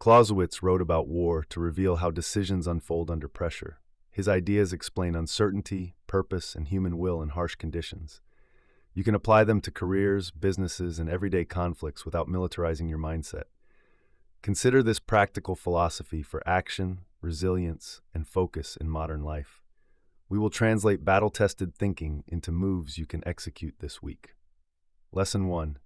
Clausewitz wrote about war to reveal how decisions unfold under pressure. His ideas explain uncertainty, purpose, and human will in harsh conditions. You can apply them to careers, businesses, and everyday conflicts without militarizing your mindset. Consider this practical philosophy for action, resilience, and focus in modern life. We will translate battle-tested thinking into moves you can execute this week. Lesson 1.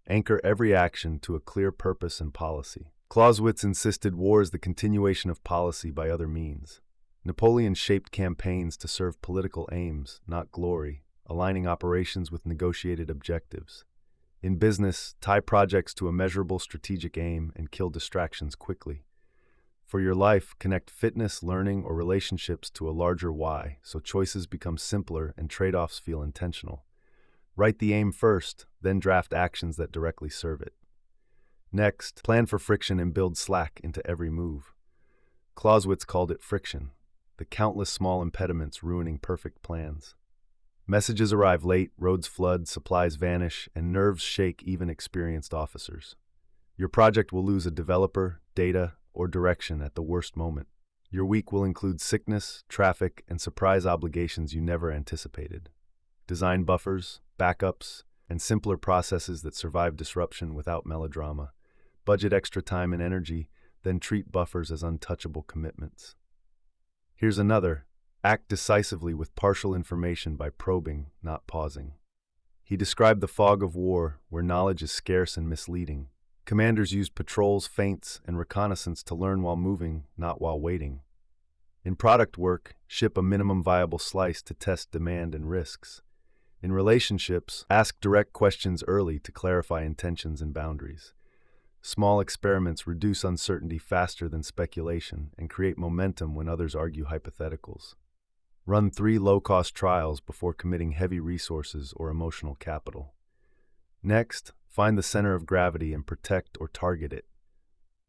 Anchor every action to a clear purpose and policy. Clausewitz insisted war is the continuation of policy by other means. Napoleon shaped campaigns to serve political aims, not glory, aligning operations with negotiated objectives. In business, tie projects to a measurable strategic aim and kill distractions quickly. For your life, connect fitness, learning, or relationships to a larger why, so choices become simpler and trade-offs feel intentional. Write the aim first, then draft actions that directly serve it. Next, plan for friction and build slack into every move. Clausewitz called it friction, the countless small impediments ruining perfect plans. Messages arrive late, roads flood, supplies vanish, and nerves shake even experienced officers. Your project will lose a developer, data, or direction at the worst moment. Your week will include sickness, traffic, and surprise obligations you never anticipated. Design buffers, backups, and simpler processes that survive disruption without melodrama. Budget extra time and energy, then treat buffers as untouchable commitments. Here's another. Act decisively with partial information by probing, not pausing. He described the fog of war, where knowledge is scarce and misleading. Commanders used patrols, feints, and reconnaissance to learn while moving, not while waiting. In product work, ship a minimum viable slice to test demand and risks. In relationships, ask direct questions early to clarify intentions and boundaries. Small experiments reduce uncertainty faster than speculation and create momentum when others argue hypotheticals. Run 3 low-cost trials before committing heavy resources or emotional capital. Next, find the center of gravity and protect or target it.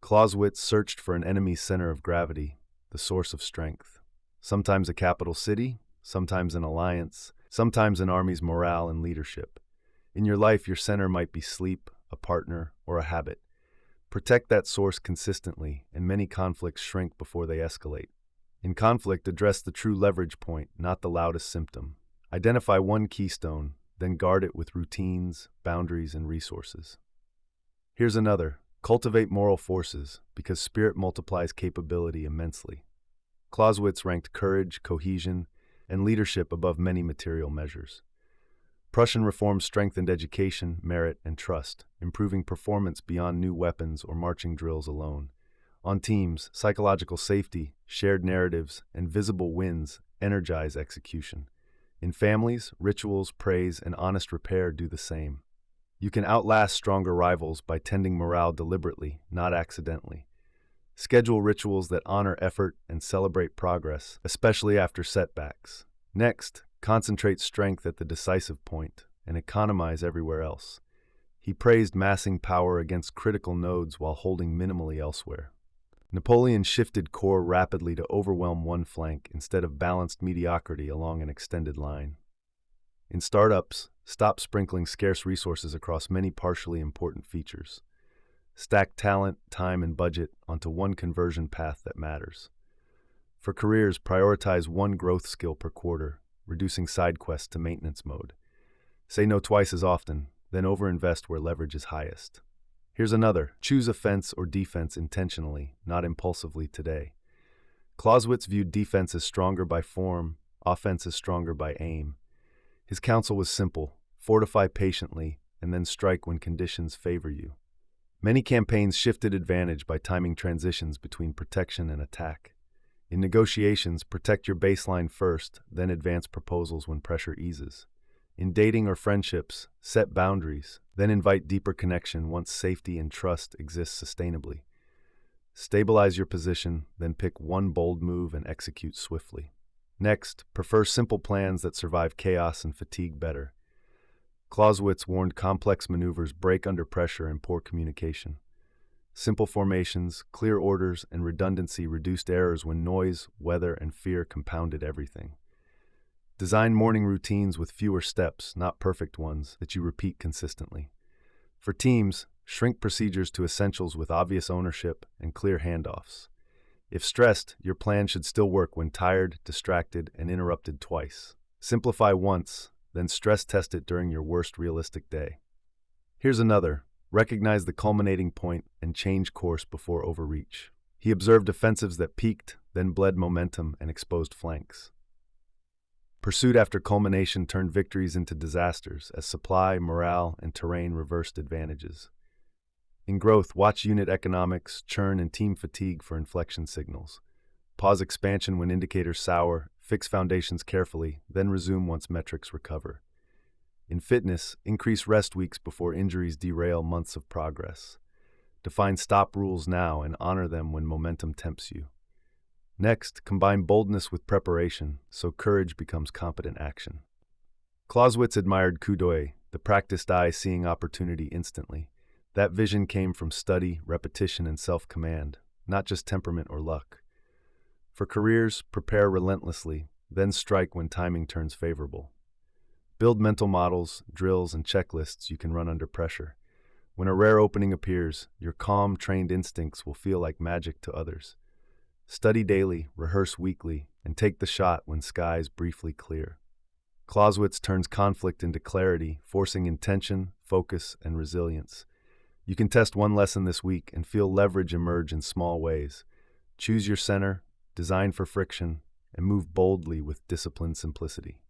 Clausewitz searched for an enemy's center of gravity, the source of strength. Sometimes a capital city, sometimes an alliance, sometimes an army's morale and leadership. In your life, your center might be sleep, a partner, or a habit. Protect that source consistently, and many conflicts shrink before they escalate. In conflict, address the true leverage point, not the loudest symptom. Identify one keystone, then guard it with routines, boundaries, and resources. Here's another. Cultivate moral forces, because spirit multiplies capability immensely. Clausewitz ranked courage, cohesion, and leadership above many material measures. Prussian reforms strengthened education, merit, and trust, improving performance beyond new weapons or marching drills alone. On teams, psychological safety, shared narratives, and visible wins energize execution. In families, rituals, praise, and honest repair do the same. You can outlast stronger rivals by tending morale deliberately, not accidentally. Schedule rituals that honor effort and celebrate progress, especially after setbacks. Next, concentrate strength at the decisive point and economize everywhere else. He praised massing power against critical nodes while holding minimally elsewhere. Napoleon shifted core rapidly to overwhelm one flank instead of balanced mediocrity along an extended line. In startups, stop sprinkling scarce resources across many partially important features. Stack talent, time, and budget onto one conversion path that matters. For careers, prioritize one growth skill per quarter, reducing side quests to maintenance mode. Say no twice as often, then overinvest where leverage is highest. Here's another. Choose offense or defense intentionally, not impulsively today. Clausewitz viewed defense as stronger by form, offense as stronger by aim. His counsel was simple: fortify patiently, and then strike when conditions favor you. Many campaigns shifted advantage by timing transitions between protection and attack. In negotiations, protect your baseline first, then advance proposals when pressure eases. In dating or friendships, set boundaries, then invite deeper connection once safety and trust exist sustainably. Stabilize your position, then pick one bold move and execute swiftly. Next, prefer simple plans that survive chaos and fatigue better. Clausewitz warned complex maneuvers break under pressure and poor communication. Simple formations, clear orders, and redundancy reduced errors when noise, weather, and fear compounded everything. Design morning routines with fewer steps, not perfect ones, that you repeat consistently. For teams, Shrink procedures to essentials with obvious ownership and clear handoffs. If stressed, your plan should still work when tired, distracted, and interrupted twice. Simplify once, then stress test it during your worst realistic day. Here's another. Recognize the culminating point and change course before overreach. He observed offensives that peaked, then bled momentum and exposed flanks. Pursuit after culmination turned victories into disasters as supply, morale, and terrain reversed advantages. In growth, watch unit economics, churn, and team fatigue for inflection signals. Pause expansion when indicators sour, fix foundations carefully, then resume once metrics recover. In fitness, increase rest weeks before injuries derail months of progress. Define stop rules now and honor them when momentum tempts you. Next, combine boldness with preparation so courage becomes competent action. Clausewitz admired coup d'oeil, the practiced eye seeing opportunity instantly. That vision came from study, repetition, and self-command, not just temperament or luck. For careers, prepare relentlessly, then strike when timing turns favorable. Build mental models, drills, and checklists you can run under pressure. When a rare opening appears, your calm, trained instincts will feel like magic to others. Study daily, rehearse weekly, and take the shot when skies briefly clear. Clausewitz turns conflict into clarity, forcing intention, focus, and resilience. You can test one lesson this week and feel leverage emerge in small ways. Choose your center, design for friction, and move boldly with disciplined simplicity.